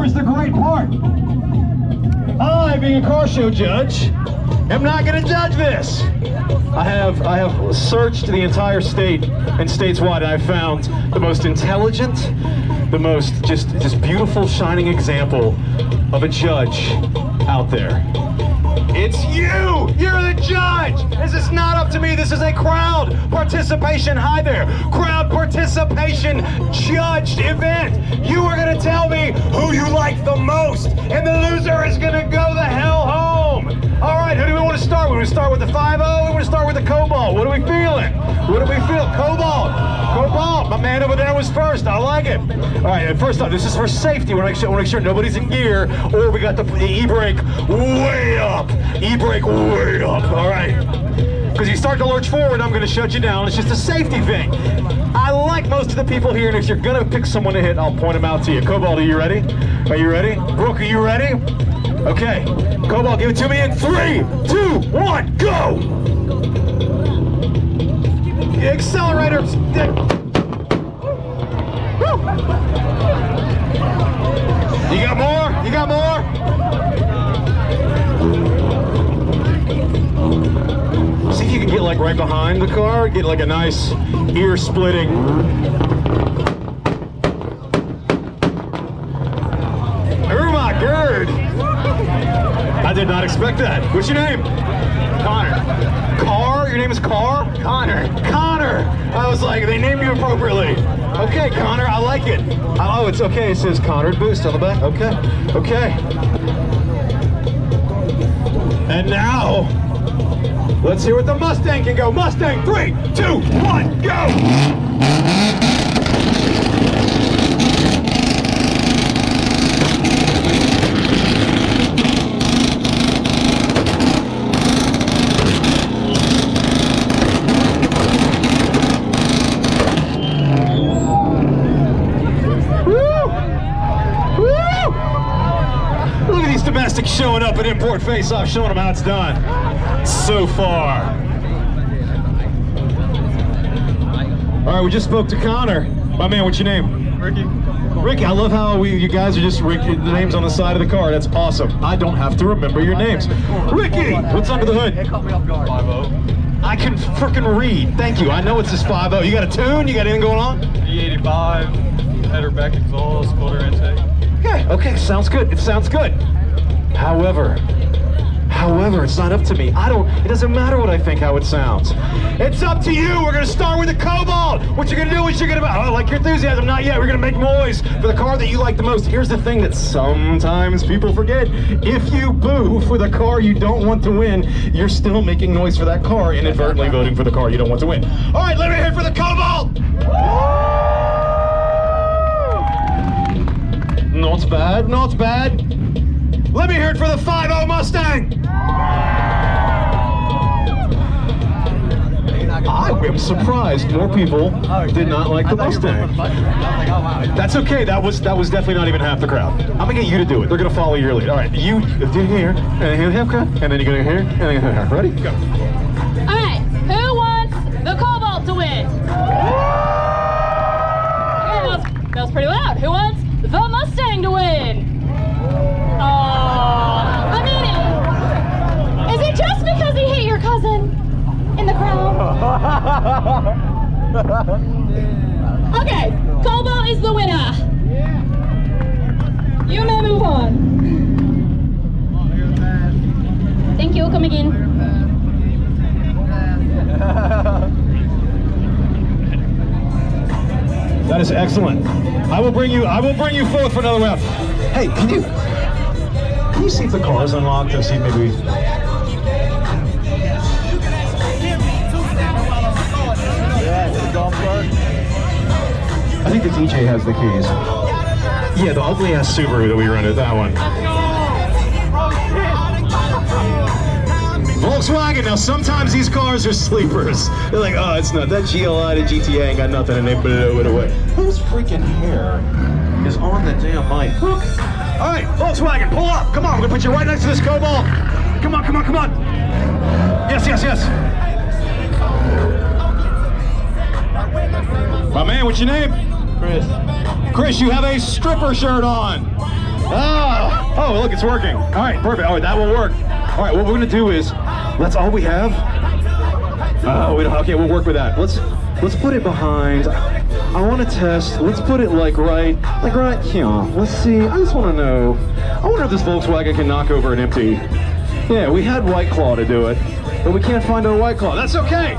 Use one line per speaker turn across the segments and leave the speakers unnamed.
here's the great part. I, being a car show judge, am not going to judge this. I have searched the entire state and stateswide, and I've found the most intelligent, the most just beautiful, shining example of a judge out there. It's you! You're the judge! This is not up to me, this is a crowd participation, hi there, crowd participation judged event. You are gonna tell me who you like the most, and the loser is gonna go the hell home. All right, who do we want to start with? We start with the 5-0, we want to start with the Cobalt. What are we feeling? What do we feel? Cobalt. Cobalt, my man over there was first, I like it. All right, first off, this is for safety. We want to make sure nobody's in gear, or we got the e-brake way up. E-brake way up, all right. Because you start to lurch forward, I'm going to shut you down. It's just a safety thing. I like most of the people here, and if you're going to pick someone to hit, I'll point them out to you. Cobalt, are you ready? Are you ready? Brooke, are you ready? Okay. Cobalt, give it to me in 3, 2, 1, go! The accelerator. You got more? You got more? See if you can get like right behind the car, get like a nice ear splitting. Oh my God! I did not expect that. What's your name? Connor. Carr? Your name is Carr? Connor. Connor! I was like, they named you appropriately. Okay, Connor, I like it. Oh, it's okay. It says Connor Boost on the back. Okay. Okay. And now, let's hear what the Mustang can go. Mustang, 3, 2, 1, go! Showing up at Import Face-Off, showing them how it's done so far. All right, we just spoke to Connor. My man, what's your name?
Ricky.
Ricky, I love how you guys are just the names on the side of the car. That's awesome. I don't have to remember your names. Ricky, what's under the hood?
It caught me off guard. 5.0.
I can freaking read. Thank you. I know it's this 5.0. You got a tune? You got anything going on?
E85, header back exhaust, quarter intake.
Okay, okay, sounds good. It sounds good. However, it's not up to me. It doesn't matter what I think, how it sounds. It's up to you. We're gonna start with the Cobalt. What you're gonna do is I like your enthusiasm, not yet. We're gonna make noise for the car that you like the most. Here's the thing that sometimes people forget. If you boo for the car you don't want to win, you're still making noise for that car, inadvertently voting for the car you don't want to win. All right, let me hear it for the Cobalt. Not bad, not bad. Let me hear it for the 5.0 Mustang! I am surprised more people did not like the Mustang. That's okay, that was definitely not even half the crowd. I'm gonna get you to do it. They're gonna follow your lead. All right, you do here, and then you're gonna here, and then you're here. Ready? Go.
All right, who wants the Cobalt to win? Okay, that was pretty loud. Who wants the Mustang to win? I mean, is it just because he hit your cousin in the crowd? Okay, Cobalt is the winner. You may move on. Thank you, come again.
That is excellent. I will bring you forth for another round. Hey, can you see if the car is unlocked and see if maybe I think the DJ has the keys. Yeah, the ugly ass Subaru that we rented, that one. Volkswagen, now sometimes these cars are sleepers. They're like, oh, it's not, that GLI to GTA ain't got nothing, and they blow it away. Whose freaking hair is on the damn mic? Look. All right, Volkswagen, pull up. Come on, we're gonna put you right next to this Cobalt. Come on, come on, come on. Yes, yes, yes. My man, what's your name?
Chris.
Chris, you have a stripper shirt on. Oh, look, it's working. All right, perfect. All right, that will work. All right, what we're gonna do is, that's all we have. Okay, we'll work with that. Let's put it behind. I want to test. Let's put it like right here. Let's see. I just want to know. I wonder if this Volkswagen can knock over an empty. Yeah, we had White Claw to do it, but we can't find our White Claw. That's okay.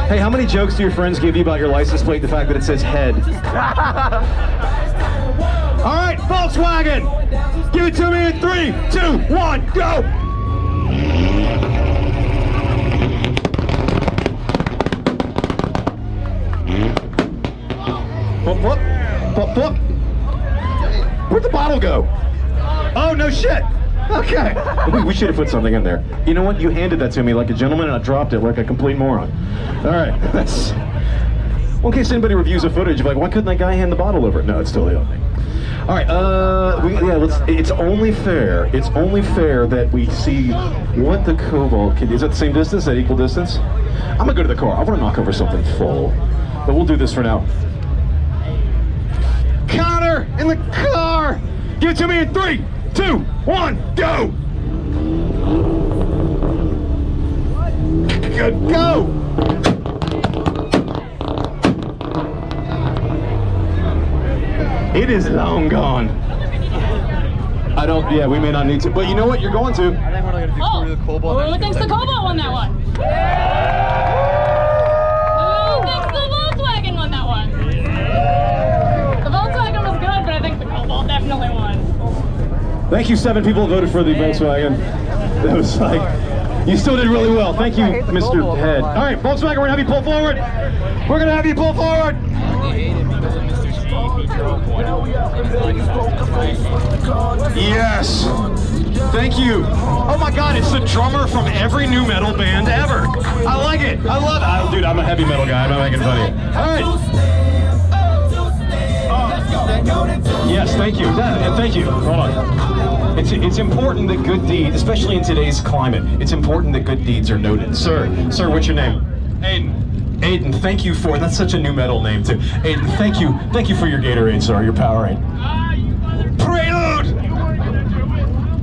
Hey, how many jokes do your friends give you about your license plate? The fact that it says head. All right, Volkswagen, give it to me in 3, 2, 1, go. Whoop. Where'd the bottle go? Oh, no shit. Okay. We should have put something in there. You know what? You handed that to me like a gentleman and I dropped it like a complete moron. All right. That's... Well, in case anybody reviews the footage, like, why couldn't that guy hand the bottle over? No, it's totally on me. All right. It's only fair. It's only fair that we see what the Cobalt can do. Is that the same distance? That equal distance? I'm gonna go to the car. I want to knock over something full, but we'll do this for now. Connor in the car. Give it to me in 3, 2, 1, go! Good, go! It is long gone. I don't, yeah, we may not need to, but you know what? You're going to.
I think we're going to do the Cobalt.
Who thinks the Cobalt won that one? Who thinks the Volkswagen won that one? The Volkswagen was good, but I think the Cobalt definitely won.
Thank you, 7 people voted for the Volkswagen. That was like, you still did really well. Thank you, Mr. Head. All right, Volkswagen, we're gonna have you pull forward. We're gonna have you pull forward. Yes. Thank you. Oh my God, it's the drummer from every new metal band ever. I like it. I love it. Dude, I'm a heavy metal guy. I'm not making fun of you. All right. Yes, thank you. Thank you. Hold on. It's important that good deeds, especially in today's climate, it's important that good deeds are noted. Sir, what's your name? Aiden, thank you for, that's such a new metal name too. Aiden, thank you for your Gatorade, sir, your Powerade.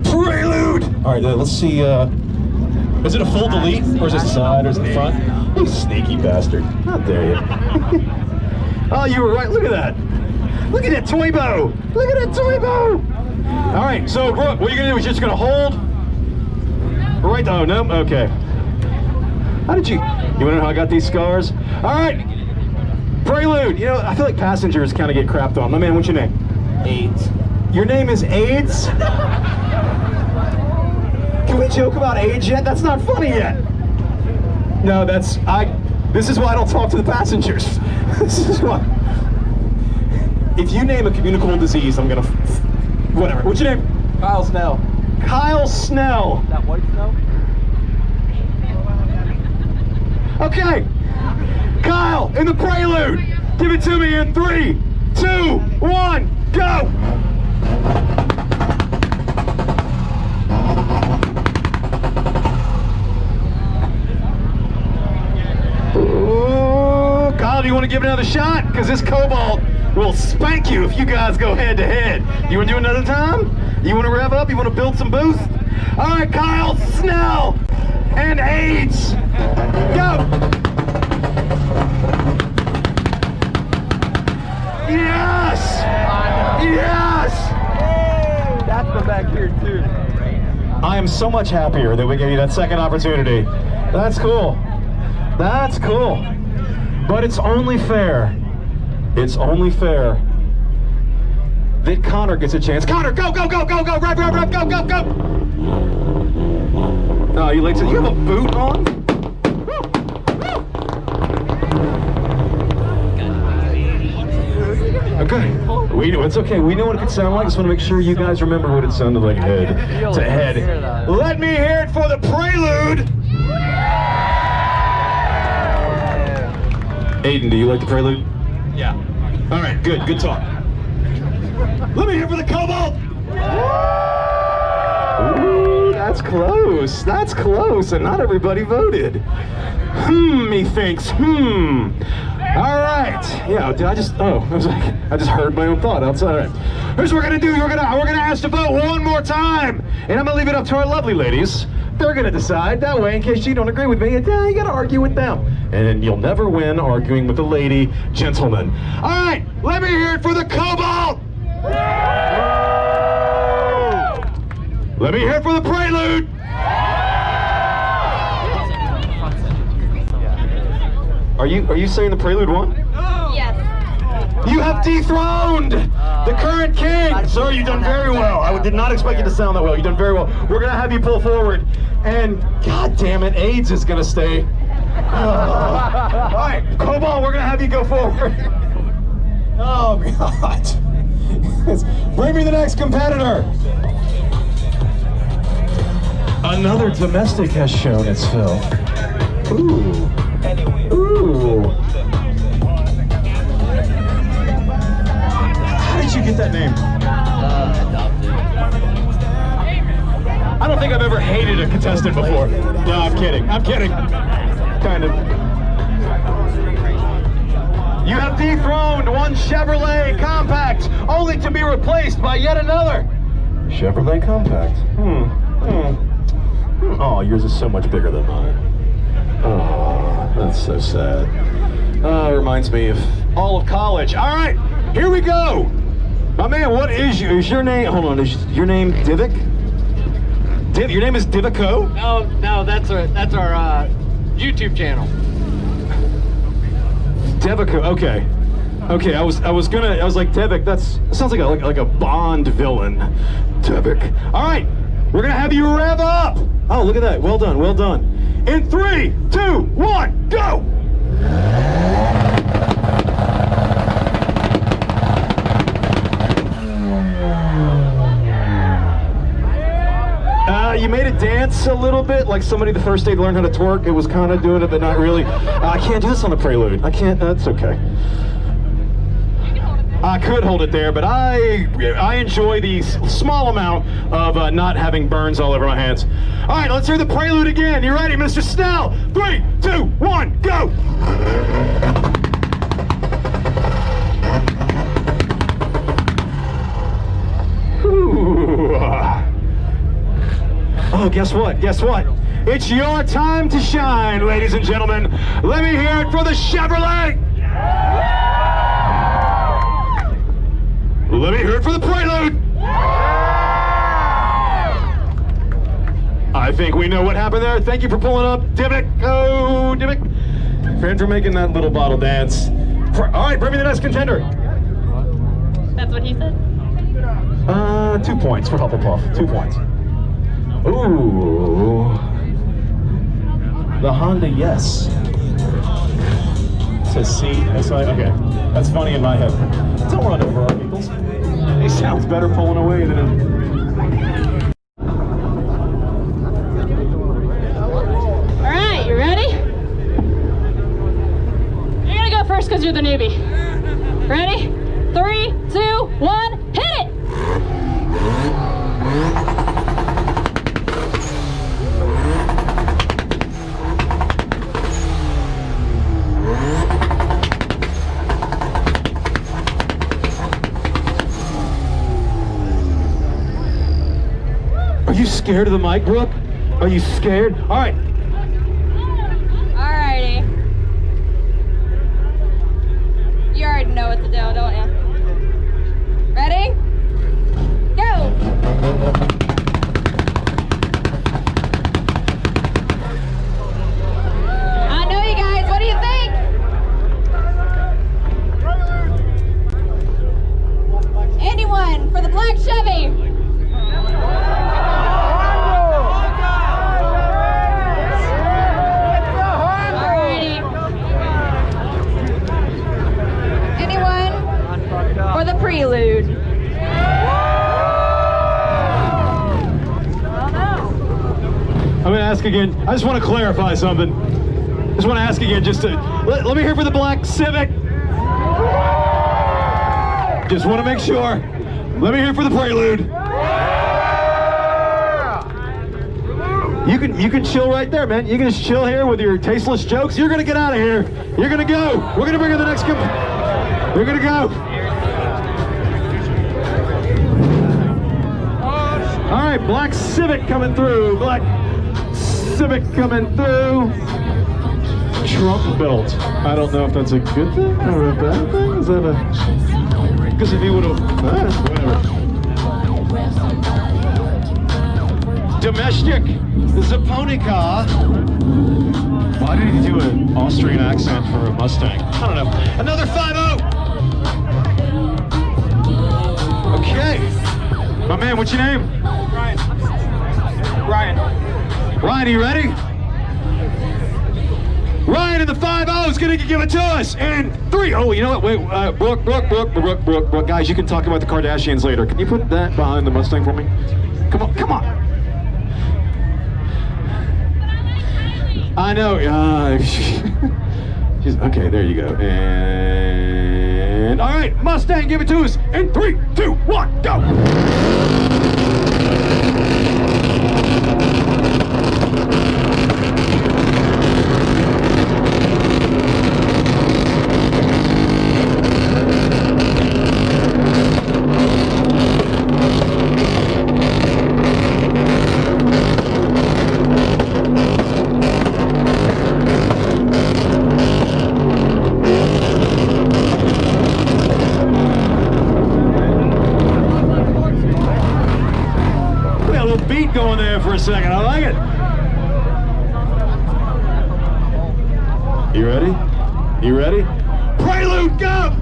Prelude! All right, let's see, is it a full delete, or is it side, or is it front? You sneaky bastard, how dare you. Oh, you were right, look at that. Look at that toy bow! Look at that toy bow! All right, so Brooke, what you're gonna do is you're just gonna hold. Right, oh, no, okay. How did you wanna know how I got these scars? All right, Prelude. You know, I feel like passengers kind of get crapped on. My man, what's your name? AIDS. Your name is AIDS? Can we joke about AIDS yet? That's not funny yet. No, this is why I don't talk to the passengers. This is why. If you name a communicable disease, I'm gonna, whatever. What's your name?
Kyle Snell.
Kyle Snell.
That white snow?
Okay. Kyle, in the Prelude. Give it to me in 3, 2, 1, go. Ooh, Kyle, do you want to give it another shot? Because this Cobalt will spank you if you guys go head to head. You want to do another time? You want to rev up? You want to build some boost? All right, Kyle Snell and AIDS. Go. Yes. Yes.
That's the back here too.
I am so much happier that we gave you that second opportunity. That's cool. That's cool. But it's only fair. It's only fair that Connor gets a chance. Connor, go, go, go, go, go, rev, rev, rev, go, go, go. Oh, you late to, you have a boot on? Okay, it's okay. We know what it could sound like. Just want to make sure you guys remember what it sounded like head to head. Let me hear it for the Prelude. Aiden, do you like the Prelude?
Yeah.
All right, good talk. Let me hear for the Cobalt. Ooh, that's close. That's close, and not everybody voted. Methinks. All right. Yeah, did I just heard my own thought outside. All right. Here's what we're gonna do. We're gonna ask to vote one more time, and I'm gonna leave it up to our lovely ladies. They're gonna decide. That way, in case you don't agree with me, you gotta argue with them, and you'll never win arguing with a lady, gentlemen. All right. Let me hear it for the Cobalt. Let me hear it for the Prelude. Are you saying the Prelude won?
Yes.
You have dethroned the current king. Sir, you've done very well. I did not expect you to sound that well. You've done very well. We're going to have you pull forward. And god damn it, AIDS is going to stay. All right, Cobalt, we're going to have you go forward. Oh, God. Bring me the next competitor. Another domestic has shown its fill. Ooh. Ooh. How did you get that name?
Adopted.
I don't think I've ever hated a contestant before. No, I'm kidding. I'm kidding. Kind of. You have dethroned one Chevrolet Compact, only to be replaced by yet another Chevrolet Compact. Oh, yours is so much bigger than mine. Oh, that's so sad. It reminds me of all of college. All right, here we go. My man, what is your name? Hold on, is your name Divik? Your name is Divico?
No, that's our YouTube channel.
Devico, okay. Okay, I was like Devik, that sounds like a Bond villain. Devik. All right, we're gonna have you rev up. Oh, look at that, well done, well done. In 3, 2, 1, go! You made it dance a little bit, like somebody the first day learned how to twerk. It was kind of doing it, but not really. I can't do this on the Prelude. I can't, that's okay. I could hold it there, but I enjoy the small amount of not having burns all over my hands. All right, let's hear the Prelude again. You ready, Mr. Snell? 3, 2, 1, go! Ooh. Oh, guess what? Guess what? It's your time to shine, ladies and gentlemen. Let me hear it for the Chevrolet! Let me hear it for the Prelude! I think we know what happened there. Thank you for pulling up, Divik. Oh, Divik. And for making that little bottle dance. All right, bring me the next contender.
That's what he said?
2 points for Hufflepuff. 2 points. Ooh. The Honda Yes. It says C. Okay. That's funny in my head. Don't run over our peoples. He sounds better pulling away than
Alright, you ready? You're gonna go first because you're the newbie. Ready? 3, 2, 1, hit it!
Are you scared of the mic, Brooke? Are you scared? All right.
Alrighty. You already know what to do, don't you? Ready? Go! I know you guys, what do you think? Anyone for the black Chevy? For the Prelude.
I'm going to ask again. I just want to clarify something. Just want to ask again, just to let me hear for the black Civic. Just want to make sure. Let me hear for the Prelude. You can chill right there, man. You can just chill here with your tasteless jokes. You're gonna get out of here. You're gonna go. We're gonna bring in the next We're gonna go. All right, black Civic coming through. Black Civic coming through. Trump belt. I don't know if that's a good thing or a bad thing. Is that a? Because if he would have, whatever. Domestic Zaponica. Why did he do an Austrian accent for a Mustang? I don't know. Another 5-0. Okay. My man, what's your name?
Ryan.
Ryan, are you ready? Ryan in the 5-0 is gonna give it to us in 3. Oh, you know what? Wait, Brooke. Guys, you can talk about the Kardashians later. Can you put that behind the Mustang for me? Come on. I know. Okay, there you go. And all right, Mustang, give it to us in 3, 2, 1, go. Beat going there for a second. I like it. You ready? You ready? Prelude, go!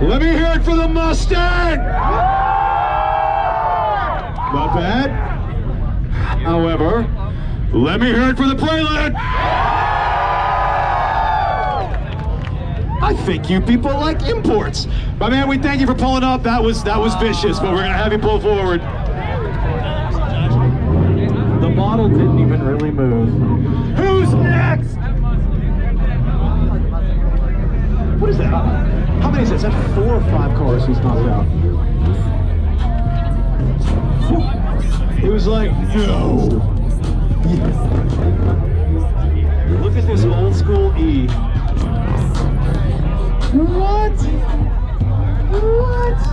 Let me hear it for the Mustang! Not bad. However, let me hear it for the Prelude! I think you people like imports. My man, we thank you for pulling up. That was vicious, but we're gonna have you pull forward. The model didn't even really move. Who's next? What is that? How many is that? Is that 4 or 5 cars he's knocked out? It was like, no. Look at this old school E. What?